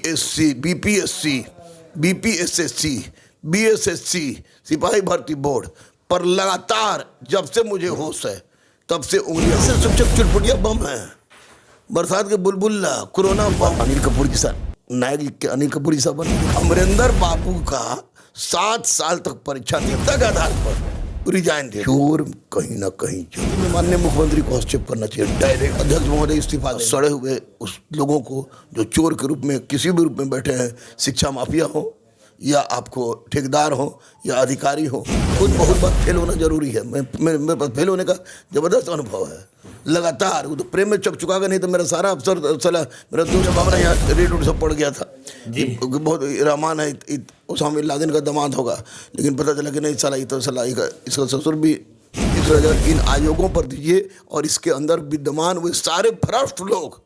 BPSC, BPSC, BPSSC, BSSC, सिपाही भर्ती board पर लगातार जब से मुझे होश है तब से उंगलियां से शिक्षक चुटपुटिया बम है, बरसात के बुलबुल्ला, कोरोना बम। अनिल कपूर की साथ नायक लिख के अनिल कपूर साहब अमरिंदर बाबू का 7 साल तक परीक्षा देवता के आधार पर रिजाइन दे। चोर कहीं ना कहीं चोर। माननीय मुख्यमंत्री को हस्तक्षेप करना चाहिए, डायरेक्ट अध्यक्ष महोदय इस्तीफा दे। सड़े हुए उस लोगों को जो चोर के रूप में किसी भी रूप में बैठे हैं, शिक्षा माफिया हो या आपको ठेकेदार हो या अधिकारी हो, खुद बहुत बार फेल होना जरूरी है। मेरे पास फेल होने का ज़बरदस्त अनुभव है लगातार। वो तो प्रेम में चुका गया, नहीं तो मेरा सारा अफसर सला मेरा दूसरा बाबरा यहाँ रेड उड सब पड़ गया था जी। बहुत रहमान है, उसामा बिन लादेन का दामाद होगा, लेकिन पता चला कि नहीं साला ये तो सला इसका ससुर भी। इस वजह इन आयोगों पर दीजिए और इसके अंदर विद्यमान वो सारे भ्रष्ट लोग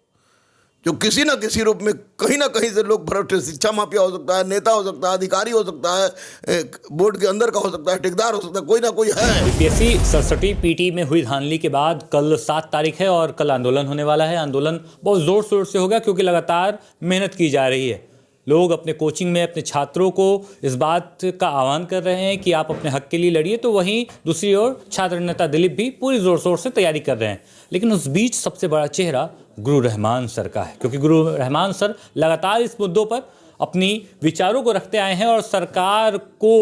जो किसी न किसी रूप में कहीं ना कहीं से लोग भ्रष्ट, शिक्षा माफिया हो सकता है, नेता हो सकता है, अधिकारी हो सकता है, बोर्ड के अंदर का हो सकता है, ठेकेदार हो सकता है, कोई ना कोई है। बीपीएससी 67 पीटी में हुई धांधली के बाद कल 7 तारीख है और कल आंदोलन होने वाला है। आंदोलन बहुत ज़ोर शोर से होगा क्योंकि लगातार मेहनत की जा रही है। लोग अपने कोचिंग में अपने छात्रों को इस बात का आह्वान कर रहे हैं कि आप अपने हक के लिए लड़िए, तो वहीं दूसरी ओर छात्र नेता दिलीप भी पूरी ज़ोर शोर से तैयारी कर रहे हैं। लेकिन उस बीच सबसे बड़ा चेहरा गुरु रहमान सर का है, क्योंकि गुरु रहमान सर लगातार इस मुद्दों पर अपनी विचारों को रखते आए हैं और सरकार को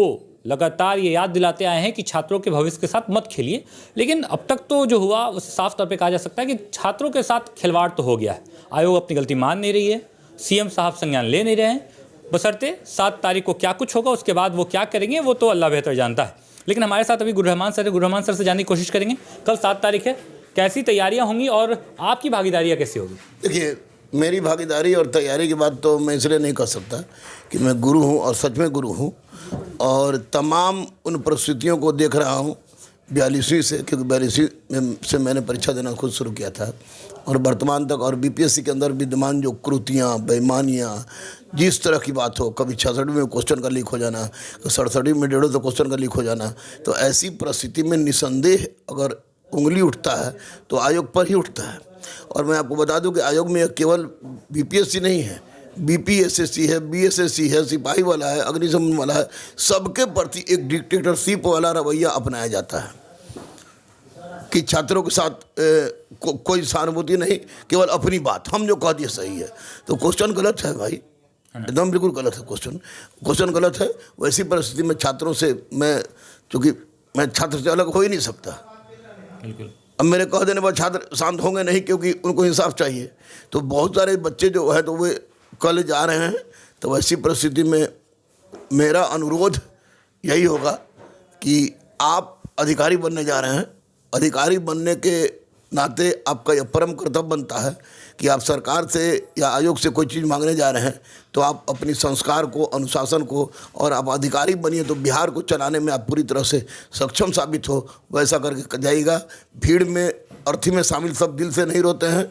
लगातार ये याद दिलाते आए हैं कि छात्रों के भविष्य के साथ मत खेलिए। लेकिन अब तक तो जो हुआ उसे साफ तौर पे कहा जा सकता है कि छात्रों के साथ खिलवाड़ तो हो गया है। आयोग अपनी गलती मान नहीं रही है, सीएम साहब संज्ञान ले नहीं रहे हैं, बशर्ते 7 तारीख को क्या कुछ होगा उसके बाद वो क्या करेंगे वो तो अल्लाह बेहतर जानता है। लेकिन हमारे साथ अभी गुरु रहमान सर से जानने की कोशिश करेंगे, कल 7 तारीख है, कैसी तैयारियां होंगी और आपकी भागीदारियां कैसी होगी? देखिए, मेरी भागीदारी और तैयारी की बात तो मैं इसलिए नहीं कर सकता कि मैं गुरु हूँ और सच में गुरु हूँ और तमाम उन परिस्थितियों को देख रहा हूँ 42वीं से, क्योंकि 42वीं से मैंने परीक्षा देना खुद शुरू किया था और वर्तमान तक। और बीपीएससी के अंदर विद्यमान जो कृतियाँ, बेईमानियाँ, जिस तरह की बात हो, कभी 66 में क्वेश्चन का लीक हो जाना, 67 में 150 क्वेश्चन का लीक हो जाना, तो ऐसी परिस्थिति में निसंदेह अगर उंगली उठता है तो आयोग पर ही उठता है। और मैं आपको बता दूं कि आयोग में केवल बीपीएससी नहीं है, बीपीएसएससी है, बीएसएससी है, सिपाही वाला है, अग्निशमन वाला है, सबके प्रति एक डिक्टेटरशिप वाला रवैया अपनाया जाता है कि छात्रों के साथ कोई सहानुभूति नहीं, केवल अपनी बात, हम जो कह दिए सही है। तो क्वेश्चन गलत है भाई, एकदम बिल्कुल गलत है क्वेश्चन गलत है। वैसी परिस्थिति में छात्रों से चूँकि मैं छात्र से अलग हो ही नहीं सकता। बिल्कुल। अब मेरे कह देने पर छात्र शांत होंगे नहीं, क्योंकि उनको इंसाफ चाहिए। तो बहुत सारे बच्चे जो है तो वे कल जा रहे हैं, तो वैसी परिस्थिति में मेरा अनुरोध यही होगा कि आप अधिकारी बनने जा रहे हैं, अधिकारी बनने के नाते आपका यह परम कर्तव्य बनता है कि आप सरकार से या आयोग से कोई चीज़ मांगने जा रहे हैं तो आप अपनी संस्कार को, अनुशासन को, और आप अधिकारी बनिए तो बिहार को चलाने में आप पूरी तरह से सक्षम साबित हो, वैसा करके जाइएगा। भीड़ में अर्थी में शामिल सब दिल से नहीं रोते हैं।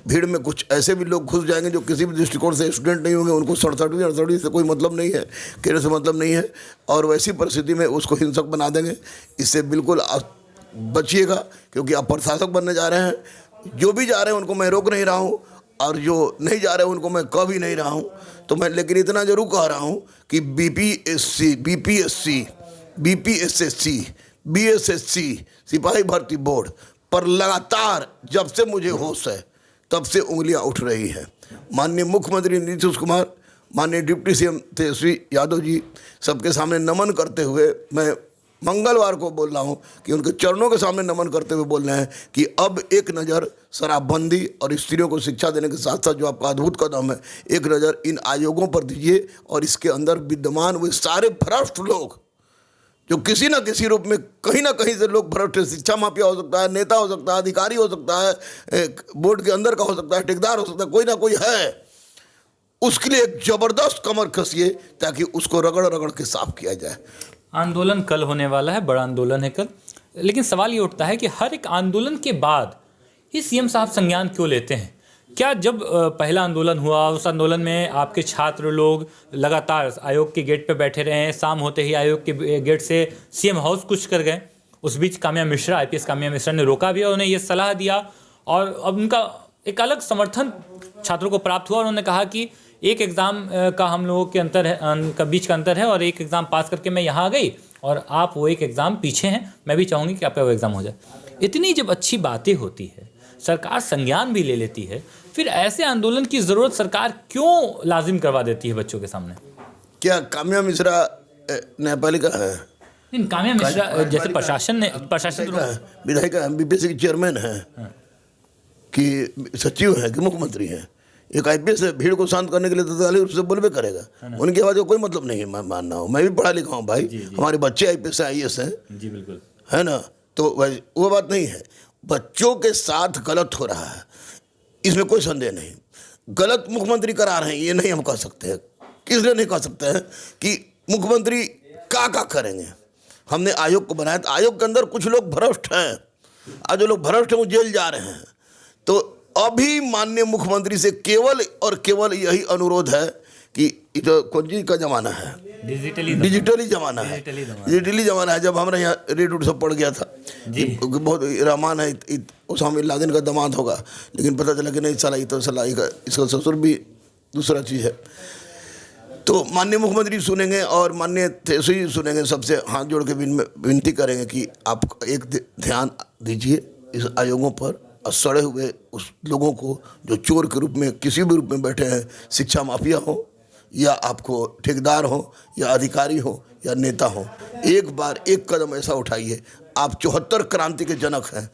भीड़ में कुछ ऐसे भी लोग घुस जाएंगे जो किसी भी दृष्टिकोण से स्टूडेंट नहीं होंगे, उनको 67वीं से कोई मतलब नहीं है, केरे से मतलब नहीं है, और वैसी परिस्थिति में उसको हिंसक बना देंगे। इससे बिल्कुल बचिएगा, क्योंकि आप प्रशासक बनने जा रहे हैं। जो भी जा रहे हैं उनको मैं रोक नहीं रहा हूँ और जो नहीं जा रहे हैं उनको मैं कह भी नहीं रहा हूँ। तो मैं लेकिन इतना जरूर कह रहा हूँ कि बीपीएससी, बीपीएससी, बीपीएसएससी, बीएसएससी, सिपाही भर्ती बोर्ड पर लगातार जब से मुझे होश है तब से उंगलियां उठ रही हैं। माननीय मुख्यमंत्री नीतीश कुमार, माननीय डिप्टी सीएम तेजस्वी यादव जी, सबके सामने नमन करते हुए मैं मंगलवार को बोल रहा हूँ कि उनके चरणों के सामने नमन करते हुए बोल रहे हैं कि अब एक नज़र शराबबंदी और स्त्रियों को शिक्षा देने के साथ साथ जो आपका अद्भुत कदम है, एक नज़र इन आयोगों पर दीजिए और इसके अंदर विद्यमान वो सारे भ्रष्ट लोग जो किसी न किसी रूप में कहीं ना कहीं से लोग भ्रष्ट, शिक्षा माफिया हो सकता है, नेता हो सकता है, अधिकारी हो सकता है, बोर्ड के अंदर का हो सकता है, ठेकेदार हो सकता है, कोई ना कोई है, उसके लिए एक जबरदस्त कमर कसिए ताकि उसको रगड़ रगड़ के साफ किया जाए। आंदोलन कल होने वाला है, बड़ा आंदोलन है कल, लेकिन सवाल ये उठता है कि हर एक आंदोलन के बाद ही सीएम साहब संज्ञान क्यों लेते हैं? क्या जब पहला आंदोलन हुआ उस आंदोलन में आपके छात्र लोग लगातार आयोग के गेट पे बैठे रहे हैं, शाम होते ही आयोग के गेट से सीएम हाउस कुछ कर गए, उस बीच काम्या मिश्रा, आईपीएस काम्या मिश्रा ने रोका भी और उन्हें ये सलाह दिया और अब उनका एक अलग समर्थन छात्रों को प्राप्त हुआ और उन्होंने कहा कि एक एग्ज़ाम का हम लोगों के अंतर है का बीच का अंतर है, और एक एग्ज़ाम पास करके मैं यहाँ आ गई और आप वो एक एग्ज़ाम पीछे हैं। मैं भी चाहूँगी कि आपका वो एग्ज़ाम हो जाए। इतनी जब अच्छी बातें होती है, सरकार संज्ञान भी ले लेती है, फिर ऐसे आंदोलन की ज़रूरत सरकार क्यों लाजिम करवा देती है बच्चों के सामने? क्या काम्या मिश्रा न्यायपालिका है? नहीं, काम्या मिश्रा जैसे प्रशासन विधायिका बीपीएससी की चेयरमैन है कि सचिव है कि मुख्यमंत्री हैं? एक आईपीएस है, भीड़ को शांत करने के लिए तत्कालीन रूप से बोलबे करेगा। उनकी आवाज़ का कोई मतलब नहीं है। मैं मानना हूँ, मैं भी पढ़ा लिखा हूँ भाई, हमारे बच्चे आईपीएस आईएएस हैं। जी बिल्कुल, है ना? तो वो बात नहीं है। बच्चों के साथ गलत हो रहा है, इसमें कोई संदेह नहीं। गलत मुख्यमंत्री करा रहे हैं ये नहीं हम कह सकते हैं। इसलिए नहीं कह सकते हैं कि मुख्यमंत्री क्या करेंगे। हमने आयोग को बनाया, तो आयोग के अंदर कुछ लोग भ्रष्ट हैं। आज जो लोग भ्रष्ट हैं वो जेल जा रहे हैं। तो अभी माननीय मुख्यमंत्री से केवल और केवल यही अनुरोध है कि इधर कौन जी का जमाना है, डिजिटली जमाना है। डिजिटली जमाना है। जब हमारे यहाँ रेडियो सब पड़ गया था जी, बहुत रहमान है उसामा बिन लादेन का दामाद होगा, लेकिन पता चला कि नहीं साला ये तो साला इसका ससुर भी दूसरा चीज़ है। तो माननीय मुख्यमंत्री सुनेंगे और माननीय तेजस्वी सुनेंगे, सबसे हाथ जोड़ के विनती करेंगे कि आप एक ध्यान दीजिए इस आयोगों पर और सड़े हुए उस लोगों को जो चोर के रूप में किसी भी रूप में बैठे हैं, शिक्षा माफिया हो या आपको ठेकेदार हो या अधिकारी हो या नेता हो, एक बार एक कदम ऐसा उठाइए। आप 74 क्रांति के जनक हैं।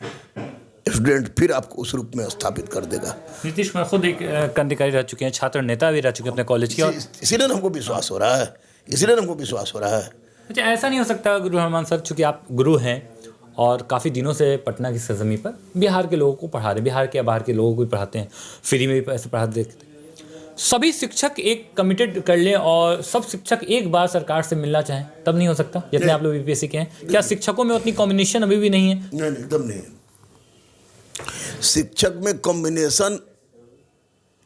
स्टूडेंट फिर आपको उस रूप में स्थापित कर देगा। नीतीश कुमार खुद एक क्रांतिकारी रह चुके हैं, छात्र नेता भी रह चुके हैं अपने कॉलेज के, इसीलिए हमको विश्वास हो रहा है। इसीलिए हमको विश्वास हो रहा है। अच्छा, ऐसा नहीं हो सकता गुरु हनुमान सर, चूँकि आप गुरु हैं और काफ़ी दिनों से पटना की सरजमी पर बिहार के लोगों को पढ़ा रहे हैं, बिहार के या बाहर के लोगों को भी पढ़ाते हैं, फ्री में भी पैसे पढ़ा देते हैं, सभी शिक्षक एक कमिटेड कर लें और सब शिक्षक एक बार सरकार से मिलना चाहें, तब नहीं हो सकता? जितने आप लोग बीपीएससी के हैं, क्या शिक्षकों में उतनी कॉम्बिनेशन अभी भी नहीं है? नहीं, एकदम नहीं। शिक्षक में कॉम्बिनेशन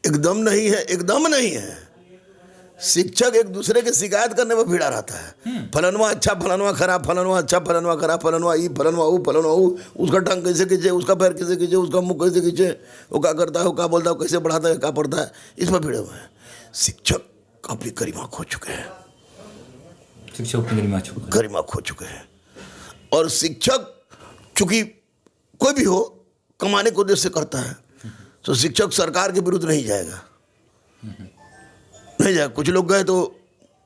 एकदम नहीं है, एकदम नहीं है। शिक्षक एक दूसरे की शिकायत करने में भिड़ा रहता है। फलनवा अच्छा, फलनवा खराब, फलनवा अच्छा, फलनवा खराब, फलनवा ई, फलनवा वो, उसका टंग कैसे खींचे, उसका पैर कैसे खींचे, उसका मुंह कैसे खींचे, वो क्या करता है, वो क्या बोलता है, कैसे पढ़ाता है, क्या पढ़ता है, इसमें भिड़े हुए हैं। शिक्षक अपनी गरिमा खो चुके हैं। शिक्षक गरिमा खो चुके हैं। और शिक्षक चूंकि कोई भी हो कमाने को उद्देश्य से करता है, तो शिक्षक सरकार के विरुद्ध नहीं जाएगा। नहीं जाए। कुछ लोग गए तो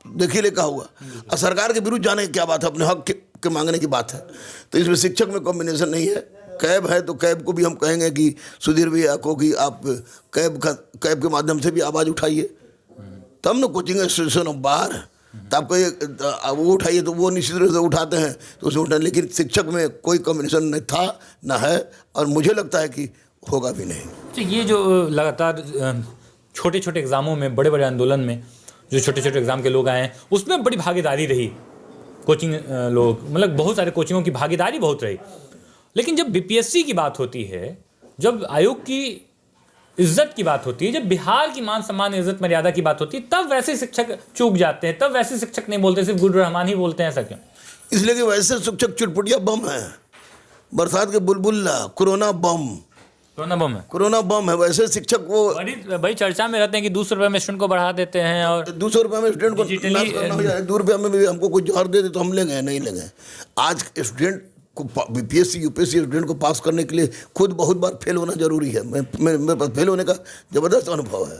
देखिए ले क्या हुआ। और सरकार के विरुद्ध जाने की क्या बात है, अपने हक के मांगने की बात है। तो इसमें शिक्षक में कॉम्बिनेशन नहीं है। कैब है तो कैब को भी हम कहेंगे कि सुधीर भैया को कि आप कैब के माध्यम से भी आवाज़ उठाइए, तब ना कोचिंग इंस्टीट्यूशन बाहर तो आपको वो उठाइए, तो वो निश्चित रूप से उठाते हैं तो उसमें उठाए। लेकिन शिक्षक में कोई कॉम्बिनेशन नहीं था, ना है, और मुझे लगता है कि होगा भी नहीं। तो ये जो लगातार छोटे छोटे एग्ज़ामों में, बड़े बड़े आंदोलन में जो छोटे छोटे एग्ज़ाम के लोग आए हैं, उसमें बड़ी भागीदारी रही कोचिंग लोग, मतलब बहुत सारे कोचिंगों की भागीदारी बहुत रही। लेकिन जब बीपीएससी की बात होती है, जब आयोग की इज्जत की बात होती है, जब बिहार की मान सम्मान इज्जत मर्यादा की बात होती है, तब वैसे शिक्षक चूक जाते हैं, तब वैसे शिक्षक नहीं बोलते, सिर्फ गुरु रहमान ही बोलते हैं। ऐसा क्यों? इसलिए कि वैसे शिक्षक चुटपुटिया बम है, बरसात के बुलबुल्ला, कोरोना बम है। वैसे शिक्षक वो बड़ी चर्चा में रहते हैं कि 200 रुपये में स्टूडेंट को बढ़ा देते हैं, और 200 रुपये में स्टूडेंट को 2 रुपये में भी हमको कोई जौहर दे दे तो हम लेंगे, नहीं लेंगे। आज स्टूडेंट को बीपीएससी यूपीएससी स्टूडेंट को पास करने के लिए खुद बहुत बार फेल होना जरूरी है। मेरे पास फेल होने का ज़बरदस्त अनुभव है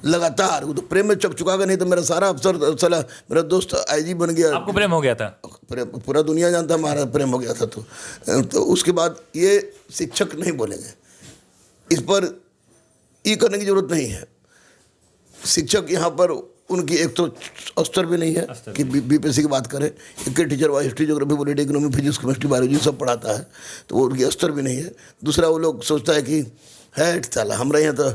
लगातार। वो तो प्रेम में चकचुका गया, नहीं तो मेरा सारा अफसर साला मेरा दोस्त आईजी बन गया। आपको प्रेम हो गया था? पूरा दुनिया जानता हमारा प्रेम हो गया था। तो उसके बाद ये शिक्षक नहीं बोलेंगे, इस पर ये करने की जरूरत नहीं है। शिक्षक यहाँ पर उनकी एक तो स्तर भी नहीं है कि बीपीएससी की बात करें। एक teacher wise history, geography, polity, economy, physics, chemistry, biology सब पढ़ाता है, तो वो उनकी स्तर भी नहीं है। दूसरा, वो लोग सोचता है कि है साला हमारे यहाँ तो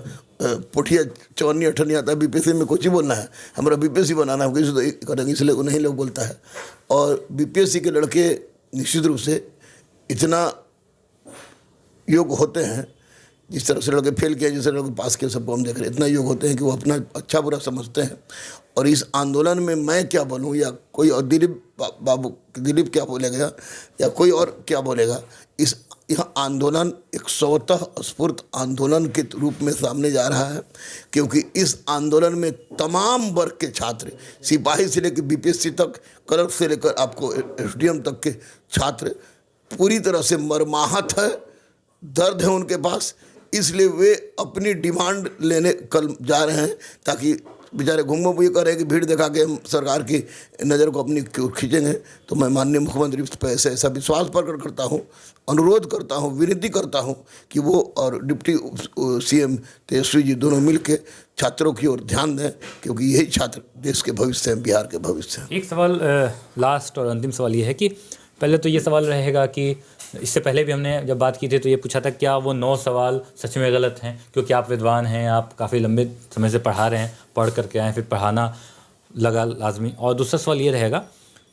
पोठिया 54 58 आता है, बीपीएससी में कुछ ही बोलना है, हमारा बीपीएससी बनाना है, किसी तो करेंगे, इसलिए उन्हीं लोग बोलता है। और बीपीएससी के लड़के निश्चित रूप से इतना योग्य होते हैं, जिस तरह से लड़के फेल किया, जिस तरह लड़के पास किया, सबको हम देख रहे हैं, इतना योग होते हैं कि वो अपना अच्छा बुरा समझते हैं। और इस आंदोलन में मैं क्या बोलूँ या कोई और दिलीप क्या बोलेगा या कोई और क्या बोलेगा, इस यह आंदोलन एक स्वतः स्फूर्त आंदोलन के रूप में सामने जा रहा है, क्योंकि इस आंदोलन में तमाम वर्ग के छात्र, सिपाही से लेकर बीपीएससी तक, क्लर्क से लेकर आपको एसडीएम तक के छात्र पूरी तरह से मर्माहत है, दर्द है उनके पास। इसलिए वे अपनी डिमांड लेने कल जा रहे हैं, ताकि बेचारे घूमो ये कर रहे हैं कि भीड़ दिखा के हम सरकार की नज़र को अपनी खींचेंगे। तो मैं माननीय मुख्यमंत्री पर ऐसा विश्वास प्रकट करता हूँ, अनुरोध करता हूँ, विनती करता हूँ कि वो और डिप्टी सीएम तेजस्वी जी दोनों मिलकर छात्रों की ओर ध्यान दें, क्योंकि यही छात्र देश के भविष्य हैं, बिहार के भविष्य हैं। एक सवाल लास्ट और अंतिम सवाल ये है कि पहले तो ये सवाल रहेगा कि इससे पहले भी हमने जब बात की थी तो ये पूछा था क्या वो 9 सवाल सच में गलत हैं, क्योंकि आप विद्वान हैं, आप काफ़ी लंबे समय से पढ़ा रहे हैं, पढ़ करके आए, फिर पढ़ाना लगा लाजमी। और दूसरा सवाल ये रहेगा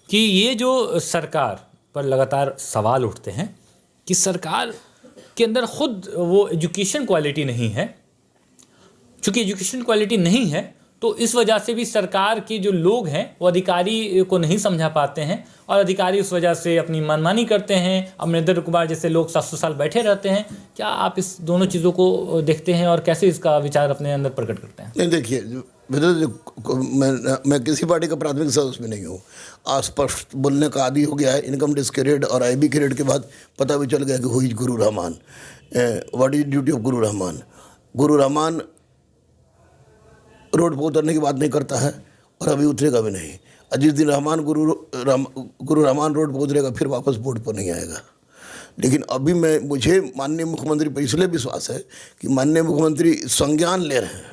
कि ये जो सरकार पर लगातार सवाल उठते हैं कि सरकार के अंदर खुद वो एजुकेशन क्वालिटी नहीं है, चूँकि एजुकेशन क्वालिटी नहीं है तो इस वजह से भी सरकार के जो लोग हैं वो अधिकारी को नहीं समझा पाते हैं, और अधिकारी उस वजह से अपनी मनमानी करते हैं। अमरिंदर कुमार जैसे लोग 700 साल बैठे रहते हैं। क्या आप इस दोनों चीज़ों को देखते हैं और कैसे इसका विचार अपने अंदर प्रकट करते हैं? नहीं, देखिए, मैं किसी पार्टी का प्राथमिक सदस्य में नहीं हूँ। अस्पष्ट बोलने का आदी हो गया है। इनकम टैक्स के रेड और IB के रेड के बाद पता भी चल गया कि who is Guru Rahman, what is duty of Guru Rahman. Guru Rahman road पर उतरने की बात नहीं करता है और अभी उतरेगा भी नहीं। और जिस दिन गुरु रहमान रोड पर उतरेगा फिर वापस बोर्ड पर नहीं आएगा। लेकिन अभी मुझे माननीय मुख्यमंत्री पर इसलिए विश्वास है कि माननीय मुख्यमंत्री संज्ञान ले रहे हैं,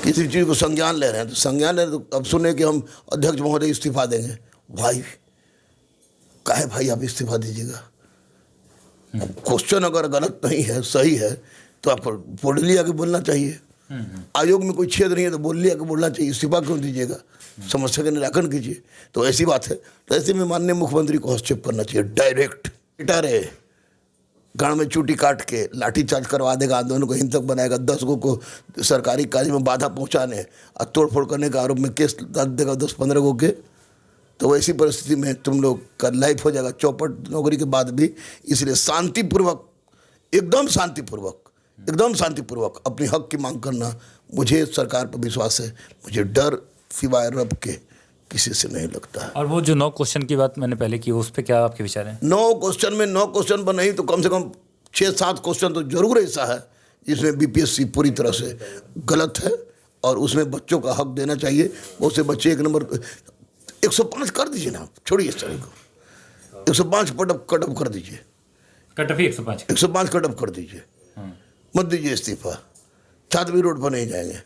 किसी चीज़ को संज्ञान ले रहे हैं। तो संज्ञान ले रहे तो अब सुने कि हम अध्यक्ष महोदय इस्तीफा देंगे। भाई काहे भाई आप इस्तीफा दीजिएगा? क्वेश्चन अगर गलत नहीं है, सही है, तो आपको बोल लिया के बोलना चाहिए। आयोग में कोई छेद नहीं है तो बोल लिया कि बोलना चाहिए। इस्तीफा क्यों दीजिएगा? समस्या का निराकरण कीजिए। तो ऐसी बात है। तो ऐसे में माननीय मुख्यमंत्री को हस्तक्षेप करना चाहिए डायरेक्ट। बेटा रे गाँव में चूटी काट के लाठीचार्ज करवा देगा, आंदोलन को हिंसक बनाएगा, 10 को सरकारी कार्य में बाधा पहुंचाने और तोड़फोड़ करने का आरोप में केस डाल देगा 10-15 को के। तो ऐसी परिस्थिति में तुम लोग का लाइफ हो जाएगा चौपट नौकरी के बाद भी। इसलिए शांतिपूर्वक, एकदम शांतिपूर्वक अपने हक की मांग करना। मुझे सरकार पर विश्वास है, मुझे डर सिवाय रब के किसी से नहीं लगता है। और वो जो 9 क्वेश्चन की बात मैंने पहले की, उस पर क्या आपके विचार हैं? 9 क्वेश्चन पर नहीं तो कम से कम 6-7 क्वेश्चन तो जरूर ऐसा है जिसमें BPSC पूरी तरह से गलत है और उसमें बच्चों का हक देना चाहिए। बहुत से बच्चे 1 नंबर 105 कर दीजिए ना, छोड़िए इस तरह को। 105 कटअप कर दीजिए, कट ऑफ 105 105 कटअप कर दीजिए, मत दीजिए इस्तीफा। छात्र भी रोड पर नहीं जाएंगे।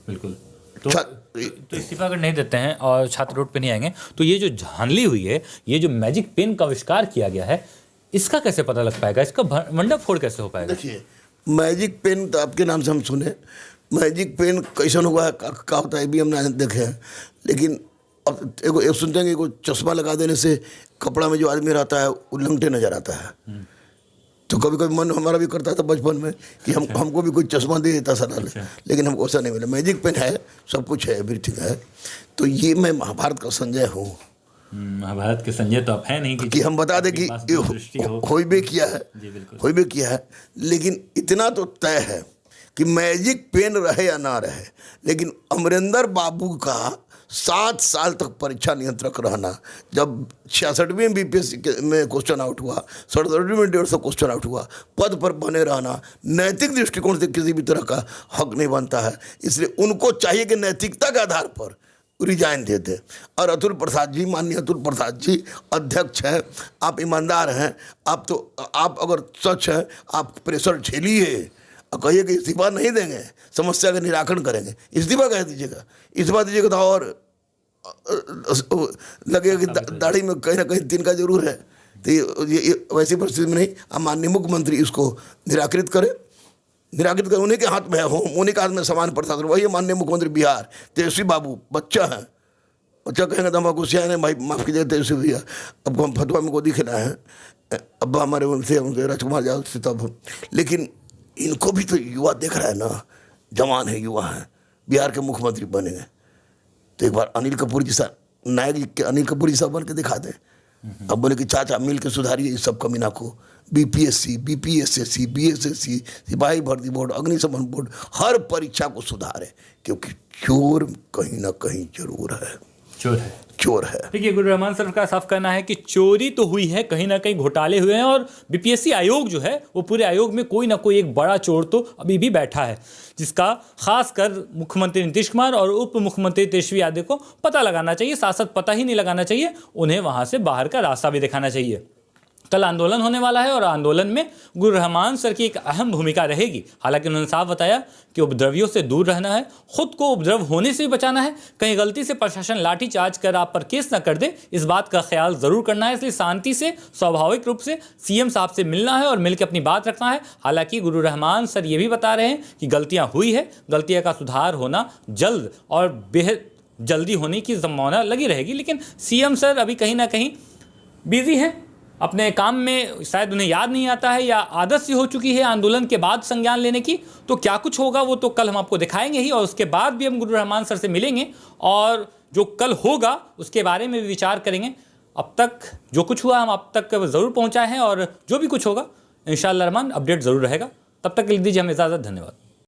बिल्कुल। तो इस्तीफा अगर नहीं देते हैं और छात्र रोड पे नहीं आएंगे तो ये जो धांधली हुई है, ये जो मैजिक पेन का आविष्कार किया गया है, इसका कैसे पता लग पाएगा? इसका भंडाफोड़ कैसे हो पाएगा? देखिए, मैजिक पेन तो आपके नाम से हम सुने, मैजिक पेन कैसन हुआ है, क्या होता है भी हमने देखे हैं। लेकिन अब एक सुनते हैं कि कोई चश्मा लगा देने से कपड़ा में जो आदमी रहता है वो लंगटे नजर आता है। तो कभी कभी मन हमारा भी करता था बचपन में कि हमको भी कोई चश्मा दे देता सर, लेकिन हमको ऐसा नहीं मिला। मैजिक पेन है, सब कुछ है, एवरीथिंग है। तो ये मैं महाभारत का संजय हूँ। महाभारत के संजय तो आप है नहीं कि हम बता दें कि होइबे किया है। लेकिन इतना तो तय है कि मैजिक पेन रहे या ना रहे, लेकिन अमरिंदर बाबू का 7 साल तक परीक्षा नियंत्रक रहना, जब 66वीं BPSC में क्वेश्चन आउट हुआ, 67वीं में 150 क्वेश्चन आउट हुआ, पद पर बने रहना नैतिक दृष्टिकोण से किसी भी तरह का हक नहीं बनता है। इसलिए उनको चाहिए कि नैतिकता के आधार पर रिजाइन दे दे। और अतुल प्रसाद जी, माननीय अतुल प्रसाद जी अध्यक्ष हैं, आप ईमानदार हैं, आप अगर सच है आप प्रेशर झेलिए और कहिए कि इस्तीफा नहीं देंगे, समस्या का निराकरण करेंगे। इस्तीफा कह दीजिएगा, इस्तीफा दीजिएगा तो और लगेगा कि दाढ़ी में कहीं ना कहीं तिनका जरूर है। तो ये वैसी परिस्थिति में नहीं, आप माननीय मुख्यमंत्री इसको निराकृत करें। उन्हीं के हाथ में है, उन्हीं के हाथ में समान प्रशासन। वही माननीय मुख्यमंत्री बिहार तेजस्वी बाबू बच्चा है। बच्चा कहेंगे तो हम गुस्सा है, भाई माफ़ कीजिए तेजस्वी भैया, अब हम फतवा में गोदी खिलाए हैं, अब हमारे उनसे राजकुमार यादव से तब। लेकिन इनको भी तो युवा देख रहा है ना, जवान है, युवा है, बिहार के मुख्यमंत्री बनेंगे। तो एक बार अनिल कपूर जी साहब, नायक जी के अनिल कपूर जी साहब बन के दिखा दें, अब बोले कि चाचा मिल के सुधारिए इस सब कमीना को। बीपीएससी, बीपीएसएससी, बीएसएससी, सिपाही भर्ती बोर्ड, अग्निशमन बोर्ड, हर परीक्षा को सुधारे, क्योंकि चोर कहीं ना कहीं जरूर है, चोर है। देखिए, गुरु रहमान सर का साफ कहना है कि चोरी तो हुई है, कहीं ना कहीं घोटाले हुए हैं, और बीपीएससी आयोग जो है वो पूरे आयोग में कोई ना कोई एक बड़ा चोर तो अभी भी बैठा है, जिसका खासकर मुख्यमंत्री नीतीश कुमार और उप मुख्यमंत्री तेजस्वी यादव को पता लगाना चाहिए। साथ साथ पता ही नहीं लगाना चाहिए, उन्हें वहां से बाहर का रास्ता भी दिखाना चाहिए। कल आंदोलन होने वाला है और आंदोलन में गुरु रहमान सर की एक अहम भूमिका रहेगी। हालांकि उन्होंने साफ बताया कि उपद्रवियों से दूर रहना है, खुद को उपद्रव होने से भी बचाना है, कहीं गलती से प्रशासन लाठीचार्ज कर आप पर केस न कर दे, इस बात का ख्याल जरूर करना है। इसलिए शांति से, स्वाभाविक रूप से सीएम साहब से मिलना है और मिलकर अपनी बात रखना है। हालांकि गुरु रहमान सर ये भी बता रहे हैं कि गलतियां हुई है, गलतियां का सुधार होना जल्द और बेहद जल्दी होने की संभावना लगी रहेगी। लेकिन सीएम सर अभी कहीं ना कहीं बिजी हैं अपने काम में, शायद उन्हें याद नहीं आता है या आदत सी हो चुकी है आंदोलन के बाद संज्ञान लेने की। तो क्या कुछ होगा वो तो कल हम आपको दिखाएंगे ही, और उसके बाद भी हम गुरु रहमान सर से मिलेंगे और जो कल होगा उसके बारे में भी विचार करेंगे। अब तक जो कुछ हुआ हम आप तक ज़रूर पहुँचाए हैं, और जो भी कुछ होगा इंशाअल्लाह रहमान अपडेट ज़रूर रहेगा। तब तक के लिए दीजिए हमें इजाज़त। धन्यवाद।